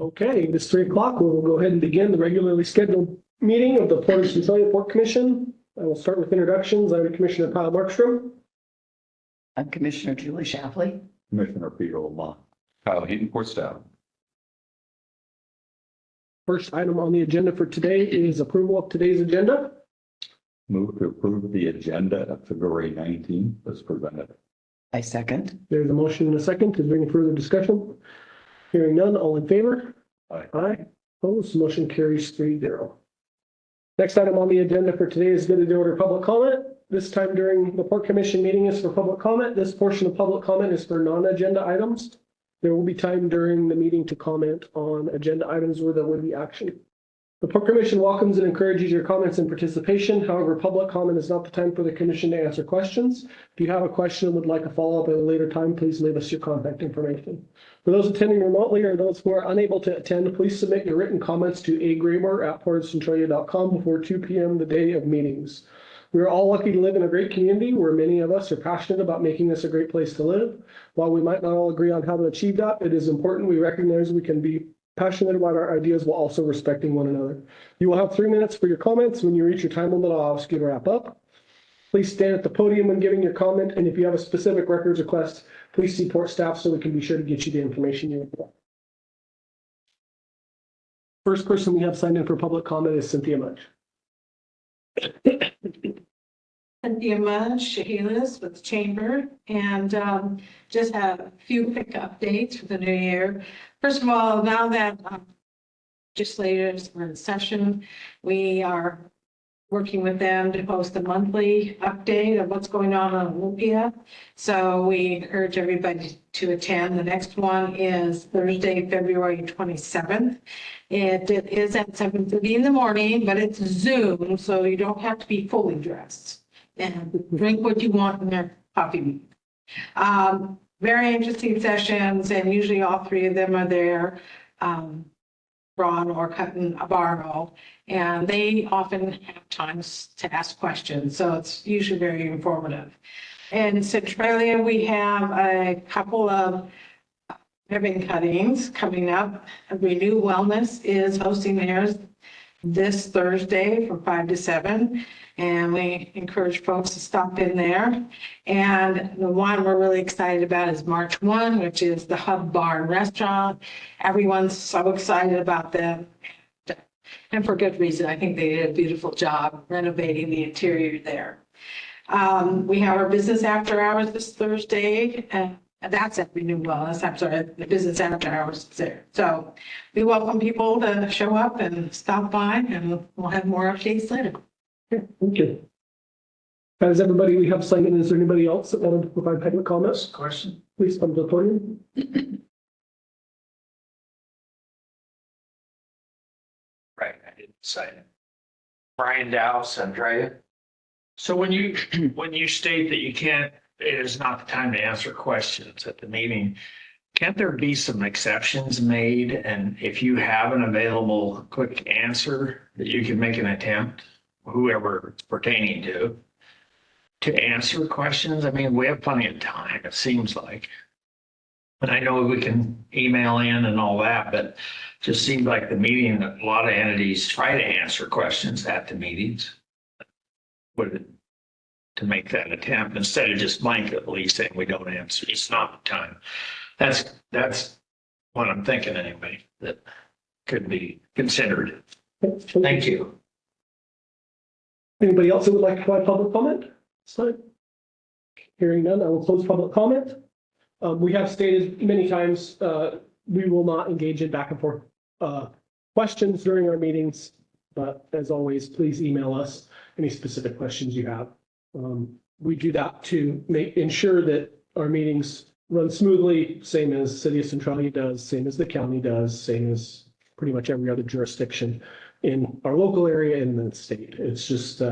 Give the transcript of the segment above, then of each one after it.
Okay, it is 3 o'clock. We will go ahead and begin the regularly scheduled meeting of the Portage Centralia Port Commission. I will start with introductions. I'm Commissioner Kyle Markstrom. I'm Commissioner Julie Shapley. Commissioner Peter Lamont. Kyle Heaton, Port Staff. First item on the agenda for today is approval of today's agenda. Move to approve the agenda of February 19th as presented. I second. There's a motion and a second. Is there any further discussion? Hearing none, all in favor? Aye. Aye. Opposed, motion carries 3-0. Next item on the agenda for today is good to order public comment. This time during the Port Commission meeting is for public comment. This portion of public comment is for non-agenda items. There will be time during the meeting to comment on agenda items where there will be action. The Port Commission welcomes and encourages your comments and participation. However, public comment is not the time for the Commission to answer questions. If you have a question and would like a follow-up at a later time, please leave us your contact information. For those attending remotely or those who are unable to attend, please submit your written comments to agraber@portagecentralia.com before 2 p.m. the day of meetings. We are all lucky to live in a great community where many of us are passionate about making this a great place to live. While we might not all agree on how to achieve that, it is important we recognize we can be passionate about our ideas while also respecting one another. You will have 3 minutes for your comments. When you reach your time limit, I'll ask you to wrap up. Please stand at the podium when giving your comment, and if you have a specific records request, please see Port staff so we can be sure to get you the information you want. First person we have signed in for public comment is Cynthia Mudge. Cynthia Mudge, Chehalis with the Chamber, and just have a few quick updates for the new year. First of all, now that legislators are in session, we are working with them to post a monthly update of what's going on Olympia. So we encourage everybody to attend. The next one is Thursday, February 27th. It is at 7:30 in the morning, but it's Zoom, so you don't have to be fully dressed. And drink what you want in their coffee meet. Very interesting sessions, and usually all 3 of them are there. Ron or Cutton Barno, and they often have times to ask questions, so it's usually very informative. In Centralia, we have a couple of ribbon cuttings coming up. Renew Wellness is hosting theirs this Thursday from 5 to 7, and we encourage folks to stop in there. And the one we're really excited about is March 1, which is the Hub Bar and Restaurant. Everyone's so excited about them, and for good reason. I think they did a beautiful job renovating the interior there. We have our business after hours this Thursday, and that's at Renew Wellness. I'm sorry, the business after hours is there. So we welcome people to show up and stop by, and we'll have more updates later. Thank you. As everybody we have signed in, is there anybody else that wanted to provide public comments? Question? Please come to the podium. Right, I didn't sign it. Brian Dow, Centralia. So when you state that you can't, it is not the time to answer questions at the meeting, can't there be some exceptions made? And if you have an available quick answer that you can make an attempt, whoever it's pertaining to answer questions? I mean, we have plenty of time, it seems like. And I know we can email in and all that, but it just seems like the meeting, a lot of entities try to answer questions at the meetings. To make that attempt instead of just blanketly saying we don't answer, it's not the time. That's what I'm thinking anyway, that could be considered. Thank you. Anybody else that would like to provide public comment? Hearing none, I will close public comment. We have stated many times we will not engage in back and forth questions during our meetings, but as always, please email us any specific questions you have. We do that to ensure that our meetings run smoothly, same as City of Centralia does, same as the county does, same as pretty much every other jurisdiction in our local area and the state. It's just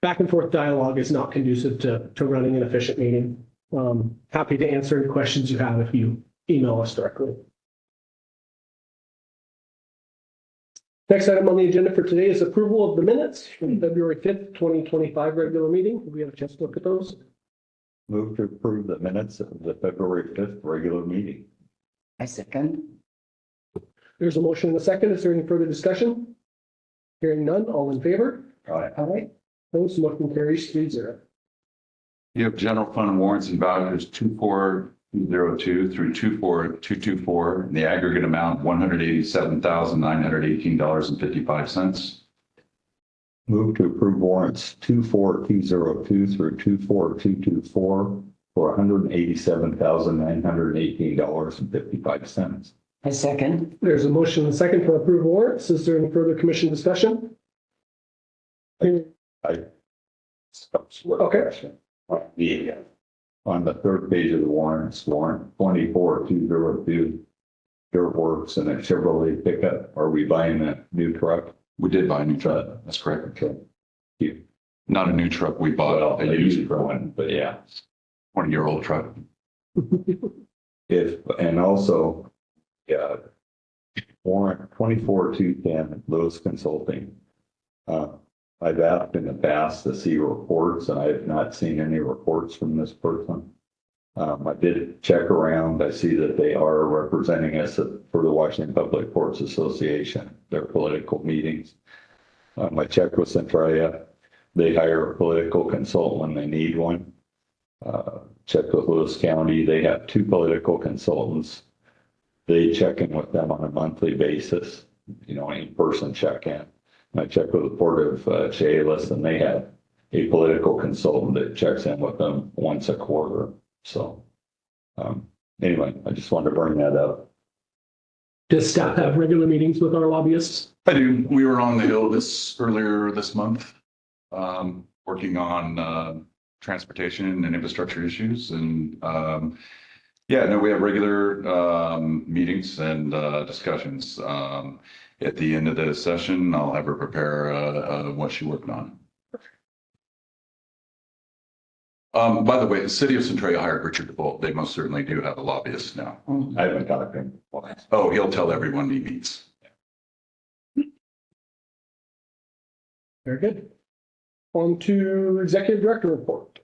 back and forth dialogue is not conducive to running an efficient meeting. Happy to answer any questions you have if you email us directly. Next item on the agenda for today is approval of the minutes from February 5th, 2025 regular meeting. Do we have a chance to look at those? Move to approve the minutes of the February 5th regular meeting. I second. There's a motion and a second. Is there any further discussion? Hearing none, all in favor? Aye. Aye. Opposed, motion carries 3-0. You have general fund warrants and vouchers 24202 through 24224, in the aggregate amount $187,918.55. Move to approve warrants 24202 through 24224 for $187,918.55. I second. There's a motion and a second to approve warrants. Is there any further commission discussion? Okay. On the third page of the warrants, warrant 24202, dirt works and a Chevrolet pickup. Are we buying a new truck? We did buy a new truck. That's correct. Okay. Not a new truck. We bought Well, a used one, but yeah. 20-year-old truck. And also, yeah, warrant 24210, Lewis Consulting. I've asked in the past to see reports, and I have not seen any reports from this person. I did check around. I see that they are representing us for the Washington Public Courts Association, their political meetings. I checked with Centralia. They hire a political consultant when they need one. Checked with Lewis County. They have 2 political consultants. They check in with them on a monthly basis, in-person check-in. I checked with the Port of Chehalis, and they have a political consultant that checks in with them once a quarter. So anyway, I just wanted to bring that up. Does staff have regular meetings with our lobbyists? I do. We were on the Hill earlier this month, working on transportation and infrastructure issues. And we have regular meetings and discussions. At the end of the session, I'll have her prepare what she worked on. By the way, the city of Centralia hired Richard DeVolt. They most certainly do have a lobbyist now. I haven't talked to him. Oh, he'll tell everyone he meets. Very good. On to executive director report.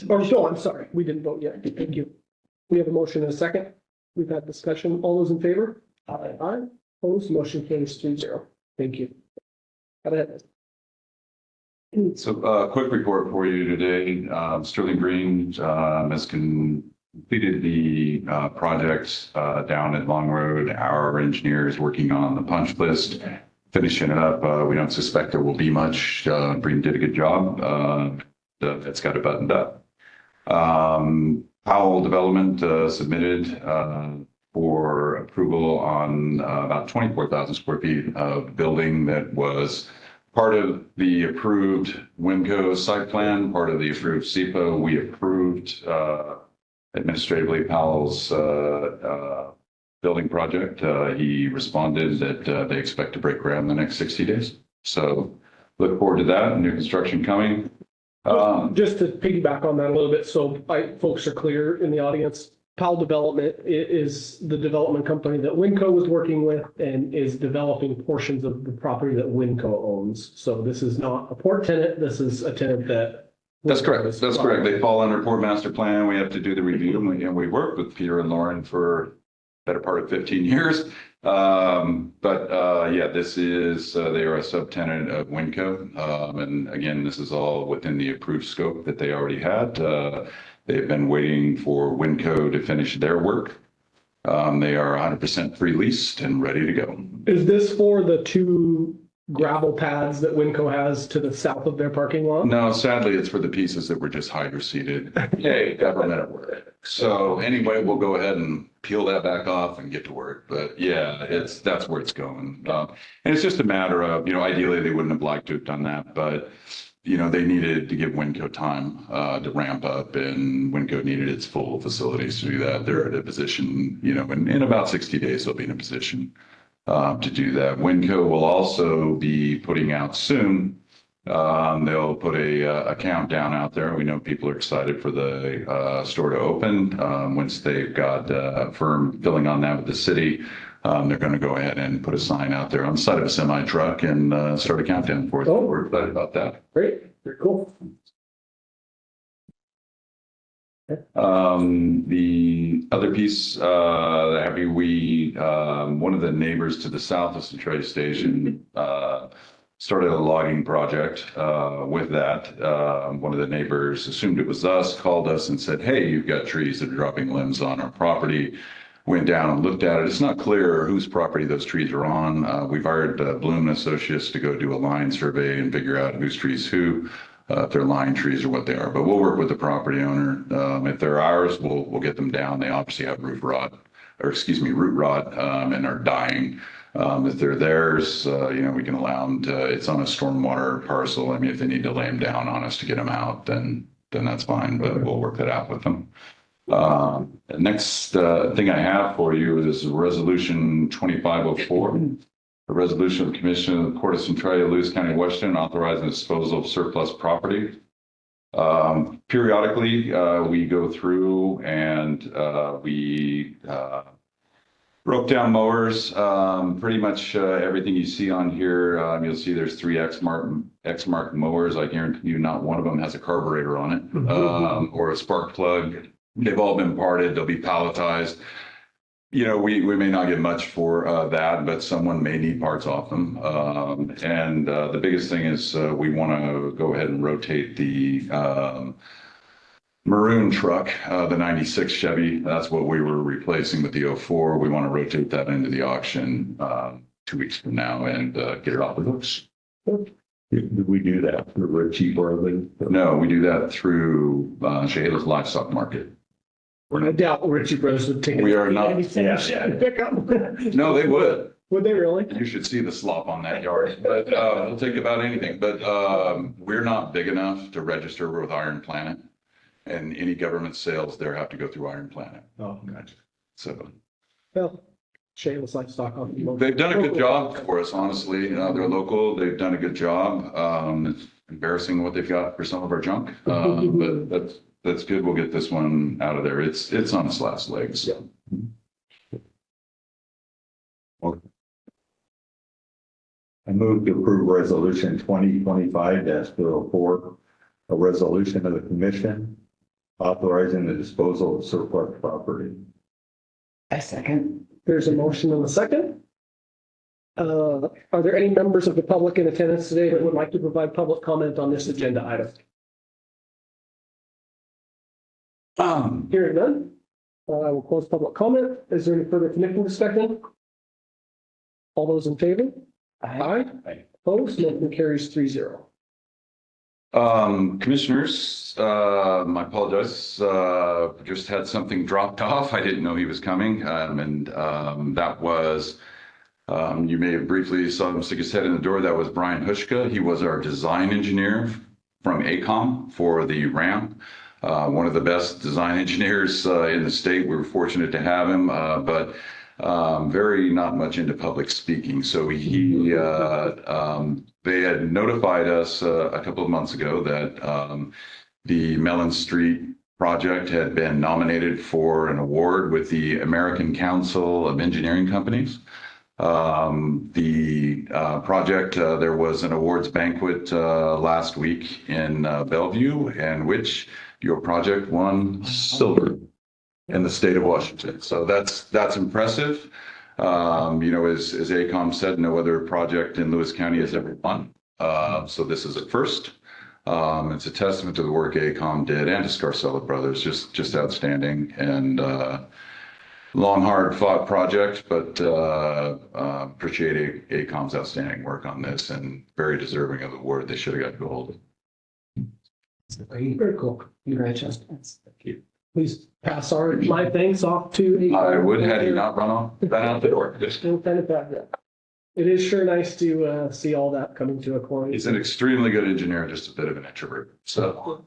Or no, I'm sorry, we didn't vote yet. Thank you. We have a motion and a second. We've had discussion. All those in favor? Aye. Aye. Opposed, motion carries 3-0. Thank you. Go ahead. So quick report for you today. Sterling Green has completed the project down at Long Road. Our engineer is working on the punch list, finishing it up. We don't suspect there will be much. Green did a good job. It's got it buttoned up. Powell Development submitted for approval on about 24,000 square feet of building that was part of the approved WIMCO site plan, part of the approved SEPA. We approved administratively Powell's building project. He responded that they expect to break ground in the next 60 days. So look forward to that. New construction coming. Just to piggyback on that a little bit, so folks are clear in the audience. Powell Development is the development company that WINCO was working with and is developing portions of the property that WINCO owns. So this is not a port tenant. This is a tenant that. That's correct. That's correct. They fall under port master plan. We have to do the review, and we worked with Peter and Lauren for better part of 15 years. This is, they are a subtenant of WINCO. And again, this is all within the approved scope that they already had. They've been waiting for WINCO to finish their work. They are 100% pre-leased and ready to go. Is this for the 2 gravel pads that WINCO has to the south of their parking lot? No, sadly, it's for the pieces that were just hydro-seeded. Yay, government at work. So anyway, we'll go ahead and peel that back off and get to work. But yeah, that's where it's going. And it's just a matter of, ideally they wouldn't have liked to have done that, but they needed to give WINCO time to ramp up, and WINCO needed its full facilities to do that. They're at a position, in about 60 days, they'll be in a position to do that. WINCO will also be putting out soon. They'll put a countdown out there. We know people are excited for the store to open. Once they've got a firm filling on that with the city, they're going to go ahead and put a sign out there on the side of a semi truck and start a countdown for it. Oh. We're excited about that. Great, very cool. The other piece, one of the neighbors to the south of Centralia Station, started a logging project, with that. One of the neighbors assumed it was us, called us and said, hey, you've got trees that are dropping limbs on our property. Went down and looked at it. It's not clear whose property those trees are on. We've hired Bloom and Associates to go do a line survey and figure out whose trees who. If they're line trees or what they are, but we'll work with the property owner. If they're ours, we'll get them down. They obviously have root rot, and are dying. If they're theirs, we can allow them to, it's on a stormwater parcel. I mean, if they need to lay them down on us to get them out, then that's fine, but we'll work that out with them. The next thing I have for you is Resolution 2504. A resolution of the Commission of the Court of Centralia, Lewis County, Washington, authorizing the disposal of surplus property. Periodically, we go through and we broke down mowers. Pretty much everything you see on here, you'll see there's 3 X mark mowers. I guarantee you not one of them has a carburetor on it, or a spark plug. They've all been parted. They'll be palletized. We may not get much for that, but someone may need parts off them. And the biggest thing is we want to go ahead and rotate the maroon truck, the 96 Chevy. That's what we were replacing with the 04. We want to rotate that into the auction 2 weeks from now and get it off the books. Did we do that through a cheaper than? No, we do that through Chehalis Livestock Market. I doubt Ritchie Bros would take it. We are not. Pick up. No, they would. Would they really? You should see the slop on that yard, but we'll take about anything. But we're not big enough to register with Iron Planet, and any government sales there have to go through Iron Planet. Oh, gotcha. So Well, Shayla's Livestock on the they've done a good job for us, honestly. They're local. They've done a good job. It's embarrassing what they've got for some of our junk, but that's good. We'll get this one out of there. It's on its last legs. Yeah. I move to approve resolution 2025-04, a resolution of the commission authorizing the disposal of surplus property. I second. There's a motion and a second. Are there any members of the public in attendance today that would like to provide public comment on this agenda item? Hearing none, I will close public comment. Is there any further connecting discussion? All those in favor? Aye. Opposed? Motion carries 3-0. Commissioners, I apologize. Just had something dropped off. I didn't know he was coming. That was, you may have briefly saw him stick his head in the door. That was Brian Hushka. He was our design engineer from ACOM for the ramp. One of the best design engineers in the state. We were fortunate to have him, but very not much into public speaking. So they had notified us a couple of months ago that the Mellon Street project had been nominated for an award with the American Council of Engineering Companies. The project, there was an awards banquet last week in Bellevue, in which your project won silver in the state of Washington. So that's impressive. As ACOM said, no other project in Lewis County has ever won. So this is a first. It's a testament to the work ACOM did and to Scarcella Brothers, just outstanding. And long, hard fought project, but appreciate ACOM's outstanding work on this and very deserving of the award. They should have got gold. Very cool. Congratulations. Thank you. Please pass my thanks off to. I would had he not run out the door. It is sure nice to see all that coming to a close. He's an extremely good engineer, just a bit of an introvert. So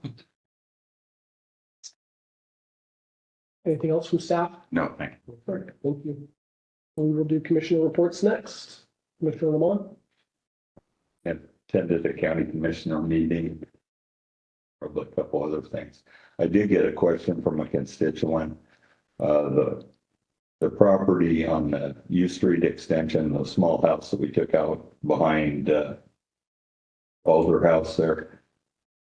Anything else from staff? no, thank you. All right, thank you. We will do commissioner reports next. Commissioner Lamont? Attended a county commissioner meeting. Probably a couple other things. I did get a question from a constituent. The property on the U Street extension, the small house that we took out behind Alder House there.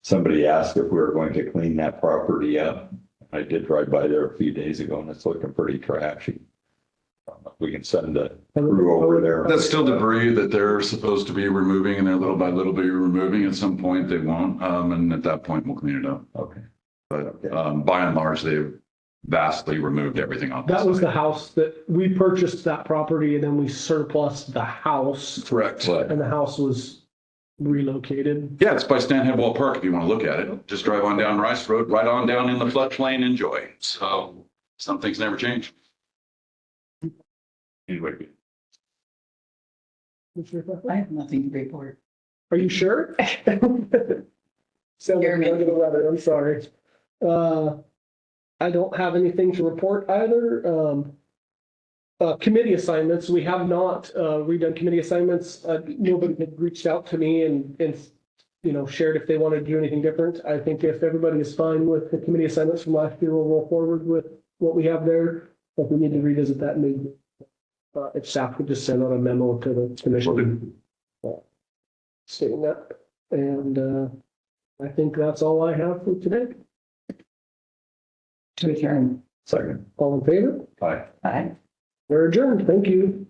Somebody asked if we were going to clean that property up. I did drive by there a few days ago and it's looking pretty trashy. We can send a crew over there. That's still debris that they're supposed to be removing and they're little by little be removing. At some point they won't. And at that point we'll clean it up. Okay. But by and large, they've vastly removed everything off. That was the house that we purchased that property and then we surplused the house Correct. and the house was relocated. Yeah, it's by Stanhead Wall Park if you want to look at it. Just drive on down Rice Road, right on down in the floodplain, enjoy. So some things never change. Anyway, I have nothing to report. Are you sure? Sound like You're me. under the weather, I'm sorry. I don't have anything to report either. Committee assignments, we have not redone committee assignments. Nobody had reached out to me and you know, shared if they wanted to do anything different. I think if everybody is fine with the committee assignments from last year, we'll roll forward with what we have there. If we need to revisit that, maybe if staff could just send out a memo to the commission stating that. And I think that's all I have for today. To adjourn. second. All in favor? Bye. Aye. We're adjourned. Thank you.